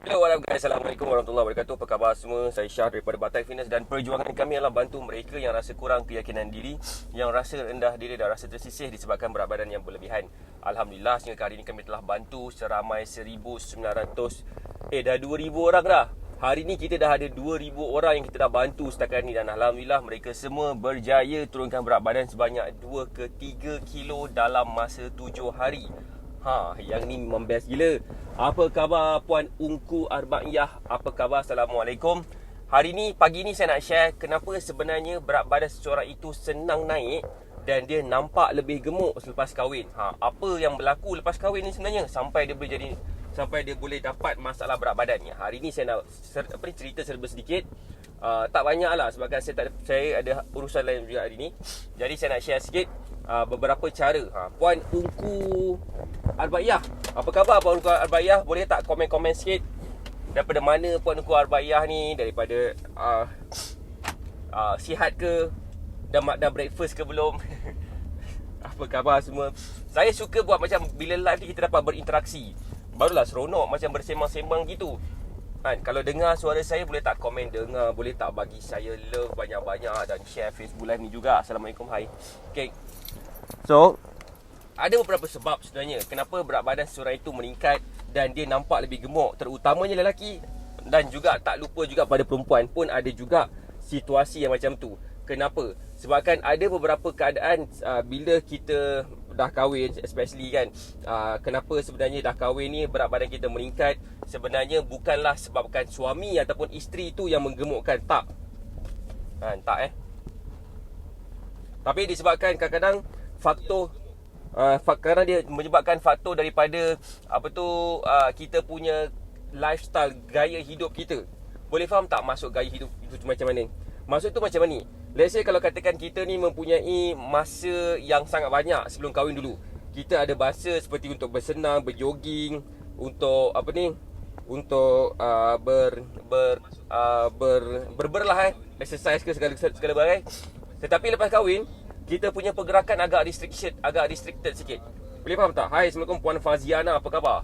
Hello, what up guys? Assalamualaikum warahmatullahi wabarakatuh. Apa khabar semua? Saya Syah daripada Batai Fitness, dan perjuangan kami adalah bantu mereka yang rasa kurang keyakinan diri, yang rasa rendah diri dan rasa tersisih disebabkan berat badan yang berlebihan. Alhamdulillah, sehingga hari ini kami telah bantu seramai 1,900 dah 2,000 orang dah. Hari ini kita dah ada 2,000 orang yang kita dah bantu setakat ni, dan Alhamdulillah mereka semua berjaya turunkan berat badan sebanyak 2 ke 3 kilo dalam masa 7 hari. Yang ni memang best gila. Apa khabar Puan Ungku Arbaiyah? Apa khabar? Assalamualaikum. Hari ni, pagi ni saya nak share kenapa sebenarnya berat badan seseorang itu senang naik dan dia nampak lebih gemuk selepas kahwin. Apa yang berlaku lepas kahwin ni sebenarnya sampai dia boleh dapat masalah berat badan ni. Hari ni saya nak cerita serba sedikit. Tak banyak lah sebabkan saya ada urusan lain juga hari ni. Jadi saya nak share sikit beberapa cara. Puan Ungku Arbaiyah, apa khabar Puan Ungku Arbaiyah? Boleh tak komen-komen sikit daripada mana Puan Ungku Arbaiyah ni? Daripada sihat ke? Dah breakfast ke belum? Apa khabar semua? Saya suka buat macam bila live ni kita dapat berinteraksi, barulah seronok macam bersembang-sembang gitu kan. Kalau dengar suara saya, boleh tak komen dengar, boleh tak bagi saya love banyak-banyak dan share Facebook live ni juga. Assalamualaikum, hai. Okay, so ada beberapa sebab sebenarnya kenapa berat badan seseorang itu meningkat dan dia nampak lebih gemuk, terutamanya lelaki, dan juga tak lupa juga pada perempuan pun ada juga situasi yang macam tu. Kenapa? Sebabkan ada beberapa keadaan bila kita dah kahwin, especially kan, kenapa sebenarnya dah kahwin ni berat badan kita meningkat. Sebenarnya bukanlah sebabkan suami ataupun isteri tu yang menggemukkan, tak. Tapi disebabkan kadang-kadang faktor kerana dia menyebabkan faktor daripada kita punya lifestyle, gaya hidup kita. Boleh faham tak maksud gaya hidup itu macam mana? Maksud tu macam ni, let's say kalau katakan kita ni mempunyai masa yang sangat banyak sebelum kahwin dulu. Kita ada masa seperti untuk bersenam, berjoging, untuk berberlah exercise ke segala bagai. Tetapi lepas kahwin, kita punya pergerakan agak restricted sikit. Boleh faham tak? Hai, Assalamualaikum Puan Faziana, apa khabar?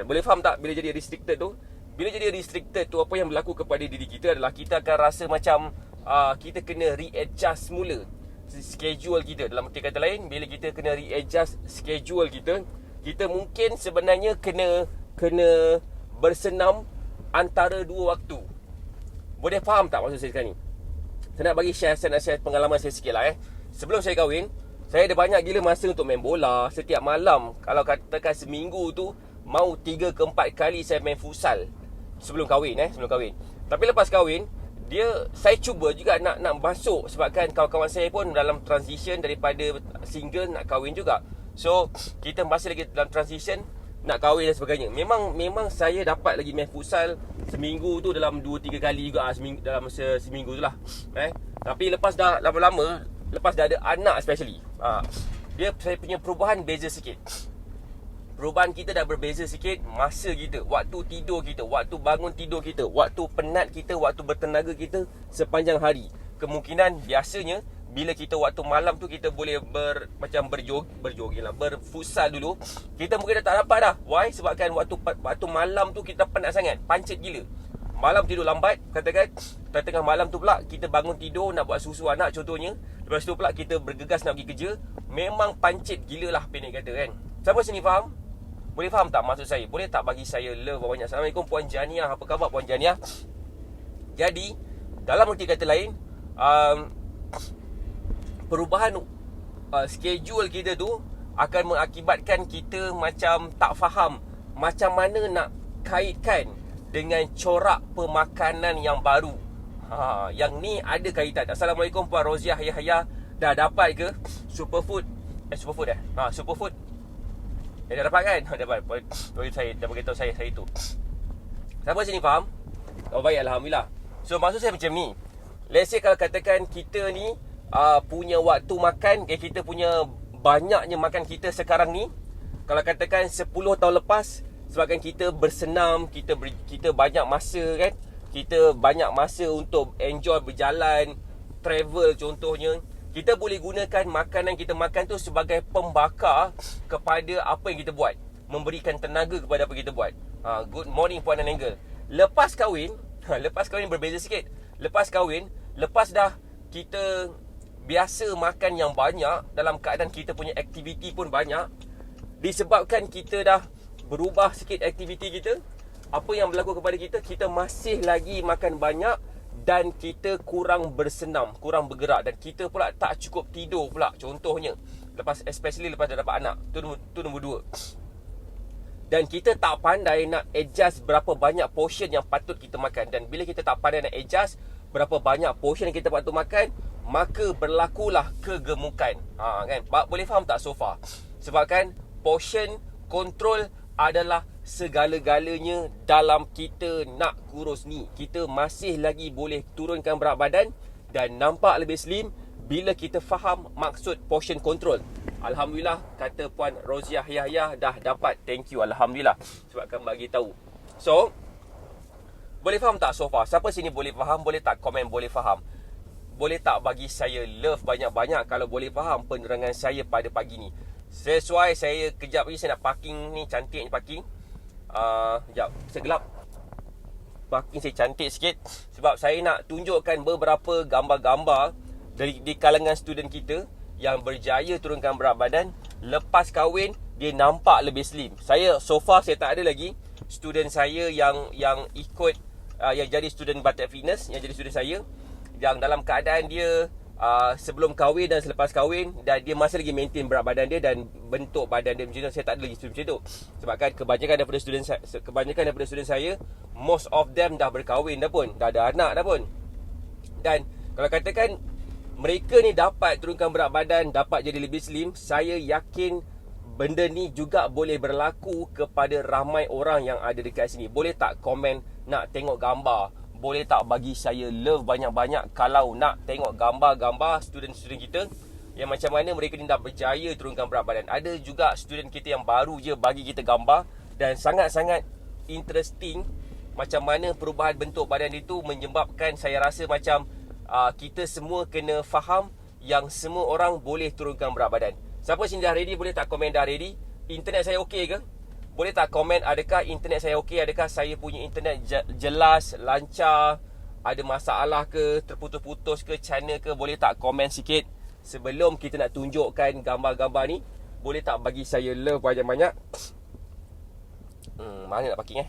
Boleh faham tak bila jadi restricted tu? Bila jadi restricted tu, apa yang berlaku kepada diri kita adalah kita akan rasa macam kita kena readjust mula schedule kita. Dalam arti kata lain, bila kita kena readjust schedule kita, kita mungkin sebenarnya kena bersenam antara dua waktu. Boleh faham tak maksud saya sekarang ni? Saya nak share pengalaman saya sikit lah. Sebelum saya kahwin, saya ada banyak gila masa untuk main bola. Setiap malam, kalau katakan seminggu tu, mau 3 ke 4 kali saya main futsal. Sebelum kahwin. Tapi lepas kahwin, saya cuba juga nak masuk, sebabkan kawan-kawan saya pun dalam transition daripada single nak kahwin juga. So kita masih lagi dalam transition nak kahwin dan sebagainya. Memang saya dapat lagi main futsal seminggu tu dalam 2-3 kali juga, dalam masa seminggu tu lah. Tapi lepas dah lama-lama, lepas dah ada anak especially, saya punya perubahan beza sikit. Perubahan kita dah berbeza sikit. Masa kita, waktu tidur kita, waktu bangun tidur kita, waktu penat kita, waktu bertenaga kita sepanjang hari. Kemungkinan biasanya bila kita waktu malam tu kita boleh berjoging lah, berfutsal dulu, kita mungkin dah tak dapat dah. Why? Sebabkan waktu malam tu kita penat sangat, pancit gila. Malam tidur lambat, katakan tengah malam tu pula kita bangun tidur nak buat susu anak contohnya. Lepas tu pula kita bergegas nak pergi kerja. Memang pancit gila lah, pendek kata kan. Siapa sini faham? Boleh faham tak maksud saya? Boleh tak bagi saya love banyak? Assalamualaikum Puan Janiah, apa khabar Puan Janiah? Jadi dalam arti kata lain, perubahan schedule kita tu akan mengakibatkan kita macam tak faham macam mana nak kaitkan dengan corak pemakanan yang baru. Yang ni ada kaitan. Assalamualaikum Puan Roziah Yahya. Dah dapat ke Superfood? Superfood dah dapat kan? Dapat. Saya dah beritahu saya tu. Siapa sini faham? Oh baik, Alhamdulillah. So maksud saya macam ni, let's say kalau katakan kita ni punya waktu makan, kita punya banyaknya makan kita sekarang ni, kalau katakan 10 tahun lepas, sebabkan kita bersenam, kita banyak masa kan, kita banyak masa untuk enjoy berjalan, travel contohnya, kita boleh gunakan makanan kita makan tu sebagai pembakar kepada apa yang kita buat, memberikan tenaga kepada apa yang kita buat. Good morning Puan Anangle. Lepas kahwin, lepas kahwin berbeza sikit. Lepas kahwin, lepas dah kita biasa makan yang banyak, dalam keadaan kita punya aktiviti pun banyak, disebabkan kita dah berubah sikit aktiviti kita, apa yang berlaku kepada kita, kita masih lagi makan banyak dan kita kurang bersenam, kurang bergerak, dan kita pula tak cukup tidur pula. Contohnya, especially lepas dah dapat anak. Tu nombor 2. Dan kita tak pandai nak adjust berapa banyak portion yang patut kita makan. Dan bila kita tak pandai nak adjust berapa banyak portion yang kita patut makan, maka berlakulah kegemukan. Kan? Boleh faham tak so far? Sebab kan portion control adalah segala-galanya dalam kita nak kurus ni. Kita masih lagi boleh turunkan berat badan dan nampak lebih slim bila kita faham maksud portion control. Alhamdulillah, kata Puan Roziah Yahya dah dapat. Thank you, Alhamdulillah, sebabkan bagi tahu. So, boleh faham tak so far? Siapa sini boleh faham? Boleh tak komen boleh faham? Boleh tak bagi saya love banyak-banyak kalau boleh faham penerangan saya pada pagi ni? Sesuai saya, kejap lagi saya nak parking ni. Cantik ni parking. Sekejap, segelap. Parking saya cantik sikit sebab saya nak tunjukkan beberapa gambar-gambar di kalangan student kita yang berjaya turunkan berat badan. Lepas kahwin, dia nampak lebih slim. So far saya tak ada lagi student saya yang ikut yang jadi student Batak Fitness, yang jadi student saya, yang dalam keadaan dia sebelum kahwin dan selepas kahwin, dan dia masih lagi maintain berat badan dia dan bentuk badan dia macam tu. Saya tak ada lagi student macam tu. Sebab kan kebanyakan daripada student saya, most of them dah berkahwin dah pun, dah ada anak dah pun. Dan kalau katakan mereka ni dapat turunkan berat badan, dapat jadi lebih slim, saya yakin benda ni juga boleh berlaku kepada ramai orang yang ada dekat sini. Boleh tak komen nak tengok gambar? Boleh tak bagi saya love banyak-banyak kalau nak tengok gambar-gambar student-student kita yang macam mana mereka ni dah berjaya turunkan berat badan. Ada juga student kita yang baru je bagi kita gambar, dan sangat-sangat interesting macam mana perubahan bentuk badan itu menyebabkan saya rasa macam kita semua kena faham yang semua orang boleh turunkan berat badan. Siapa sini dah ready? Boleh tak komen dah ready? Internet saya okey ke? Boleh tak komen adakah internet saya okey? Adakah saya punya internet jelas, lancar? Ada masalah ke? Terputus-putus ke? Channel ke? Boleh tak komen sikit sebelum kita nak tunjukkan gambar-gambar ni? Boleh tak bagi saya love banyak-banyak? Mana nak parking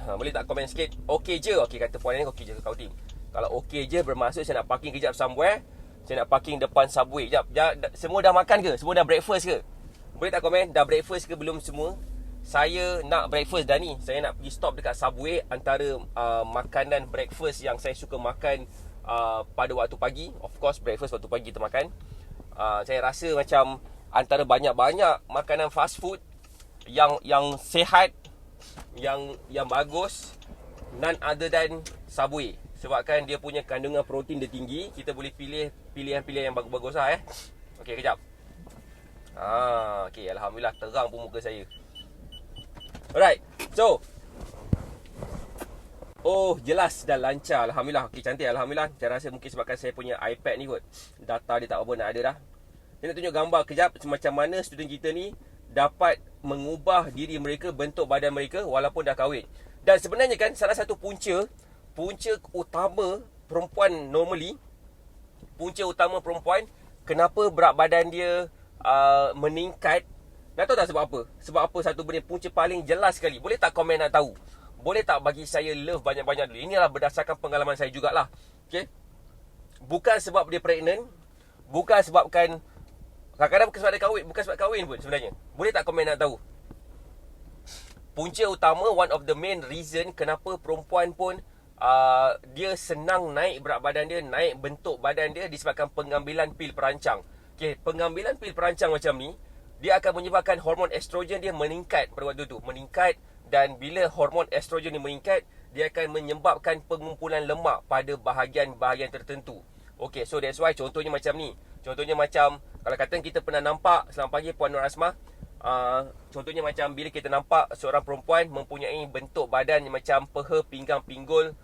boleh tak komen sikit? Okey je. Okey, kata puan ni okey je kau tim. Kalau okey je bermaksud saya nak parking kejap somewhere. Saya nak parking depan Subway. Sekejap. Semua dah makan ke? Semua dah breakfast ke? Boleh tak komen dah breakfast ke belum semua? Saya nak breakfast dah ni. Saya nak pergi stop dekat Subway. Antara makanan breakfast yang saya suka makan pada waktu pagi. Of course breakfast waktu pagi kita makan. Saya rasa macam antara banyak-banyak makanan fast food yang sihat, yang bagus, none other than Subway. Sebabkan dia punya kandungan protein dia tinggi. Kita boleh pilih pilihan-pilihan yang bagus-bagus lah Okey, kejap. Okey, Alhamdulillah terang pun muka saya. Alright, so jelas dan lancar, Alhamdulillah. Okey, cantik, Alhamdulillah. Saya rasa mungkin sebabkan saya punya iPad ni kot, data dia tak apa nak ada dah. Saya nak tunjuk gambar kejap macam mana student kita ni dapat mengubah diri mereka, bentuk badan mereka walaupun dah kahwin. Dan sebenarnya kan salah satu punca utama perempuan normally, punca utama perempuan kenapa berat badan dia meningkat, nak tahu tak sebab apa? Sebab apa satu benda, punca paling jelas sekali. Boleh tak komen nak tahu? Boleh tak bagi saya love banyak-banyak dulu? Inilah berdasarkan pengalaman saya jugalah. Okay? Bukan sebab dia pregnant, bukan sebabkan, kadang-kadang bukan sebab dia kahwin, bukan sebab kahwin pun sebenarnya. Boleh tak komen nak tahu? Punca utama, one of the main reason kenapa perempuan pun dia senang naik berat badan dia, naik bentuk badan dia, disebabkan pengambilan pil perancang. Okay, pengambilan pil perancang macam ni, dia akan menyebabkan hormon estrogen dia meningkat pada waktu tu. Meningkat, dan bila hormon estrogen ni meningkat, dia akan menyebabkan pengumpulan lemak pada bahagian-bahagian tertentu. Okay, so that's why contohnya macam ni. Contohnya macam, kalau kata kita pernah nampak selamat pagi Puan Nur Asmah, contohnya macam bila kita nampak seorang perempuan mempunyai bentuk badan yang macam peha, pinggang, pinggul,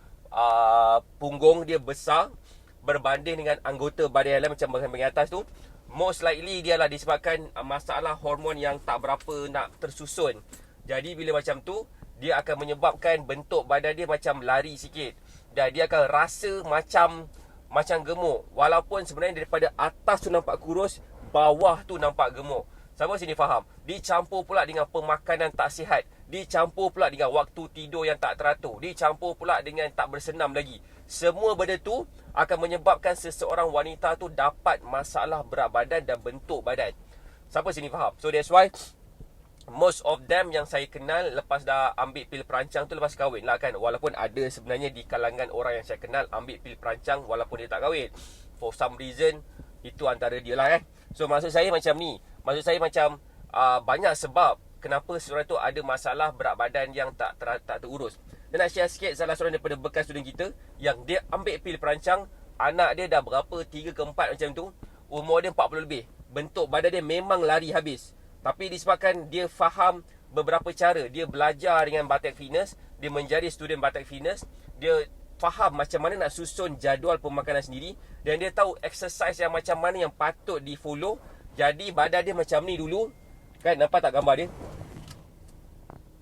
punggung dia besar berbanding dengan anggota badan yang lain macam bahagian atas tu, most likely dia lah disebabkan masalah hormon yang tak berapa nak tersusun. Jadi bila macam tu, dia akan menyebabkan bentuk badan dia macam lari sikit. Dan dia akan rasa macam gemuk. Walaupun sebenarnya daripada atas tu nampak kurus, bawah tu nampak gemuk. Sama sini faham. Dicampur pula dengan pemakanan tak sihat. Dicampur pula dengan waktu tidur yang tak teratur. Dicampur pula dengan tak bersenam lagi. Semua benda tu akan menyebabkan seseorang wanita tu dapat masalah berat badan dan bentuk badan. Siapa sini faham? So that's why most of them yang saya kenal lepas dah ambil pil perancang tu lepas kahwin lah kan. Walaupun ada sebenarnya di kalangan orang yang saya kenal ambil pil perancang walaupun dia tak kahwin. For some reason, itu antara dia lah kan. So maksud saya macam ni. Maksud saya macam banyak sebab kenapa seorang tu ada masalah berat badan yang tak terurus. Dan nak share sikit salah seorang daripada bekas student kita yang dia ambil pil perancang, anak dia dah berapa, 3 ke 4 macam tu, umur dia 40 lebih. Bentuk badan dia memang lari habis. Tapi disebabkan dia faham beberapa cara, dia belajar dengan Batek Fitness, dia menjadi student Batek Fitness, dia faham macam mana nak susun jadual pemakanan sendiri, dan dia tahu exercise yang macam mana yang patut di follow. Jadi badan dia macam ni dulu. Kan nampak tak gambar dia?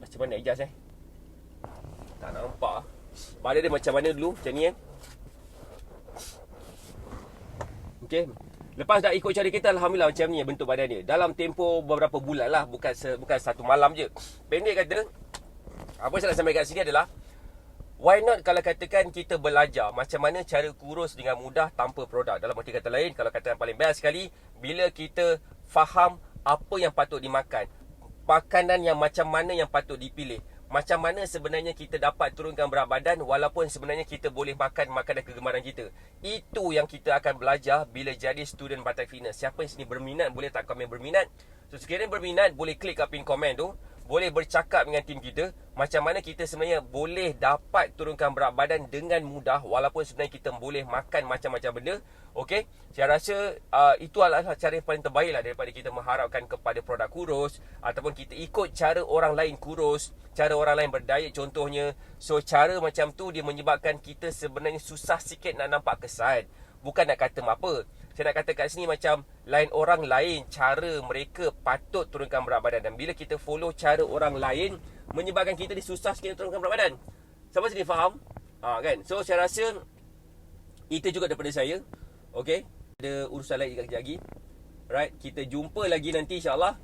Macam mana Ijaz tak nampak. Badan dia macam mana dulu, macam ni Okay. Lepas dah ikut cara kita, Alhamdulillah macam ni bentuk badan dia. Dalam tempoh beberapa bulan lah, bukan satu malam je. Pendek kata, apa saya nak sampaikan kat sini adalah, why not kalau katakan kita belajar macam mana cara kurus dengan mudah tanpa produk. Dalam arti kata lain, kalau kata yang paling best sekali, bila kita faham apa yang patut dimakan, makanan yang macam mana yang patut dipilih, macam mana sebenarnya kita dapat turunkan berat badan walaupun sebenarnya kita boleh makan makanan kegemaran kita. Itu yang kita akan belajar bila jadi student Batek Fitness. Siapa yang sini berminat, boleh tak komen berminat. So sekiranya berminat, boleh klik kat pin komen tu, boleh bercakap dengan tim kita macam mana kita sebenarnya boleh dapat turunkan berat badan dengan mudah walaupun sebenarnya kita boleh makan macam-macam benda. Okey, saya rasa itu adalah cara yang paling terbaik lah daripada kita mengharapkan kepada produk kurus ataupun kita ikut cara orang lain kurus, cara orang lain berdiet contohnya. So cara macam tu dia menyebabkan kita sebenarnya susah sikit nak nampak kesan. Bukan nak kata apa, saya nak kata kat sini macam lain orang lain cara mereka patut turunkan berat badan, dan bila kita follow cara orang lain menyebabkan kita susah sikit turunkan berat badan. Sampai sini faham? Kan? So saya rasa itu juga daripada saya. Okay, ada urusan lain kejap lagi. Right, kita jumpa lagi nanti insyaAllah.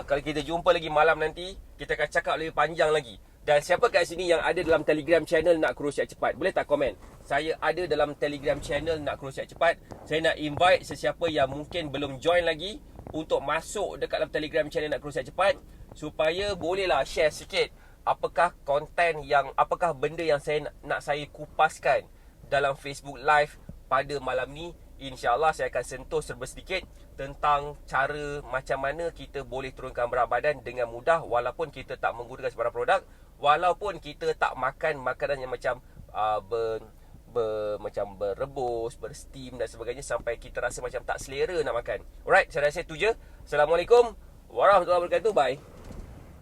Kalau kita jumpa lagi malam nanti, kita akan cakap lebih panjang lagi. Dan siapa kat sini yang ada dalam Telegram channel Nak Kurus Sihat Cepat, boleh tak komen? Saya ada dalam Telegram channel Nak Kurus Sihat Cepat. Saya nak invite sesiapa yang mungkin belum join lagi untuk masuk dekat dalam Telegram channel Nak Kurus Sihat Cepat, supaya bolehlah share sikit apakah konten yang, apakah benda yang nak saya kupaskan dalam Facebook Live pada malam ni. InsyaAllah saya akan sentuh serba sedikit tentang cara macam mana kita boleh turunkan berat badan dengan mudah walaupun kita tak menggunakan sebarang produk, walaupun kita tak makan makanan yang macam macam berebus, bersteam dan sebagainya sampai kita rasa macam tak selera nak makan. Alright, saya rasa itu je. Assalamualaikum warahmatullahi wabarakatuh. Bye.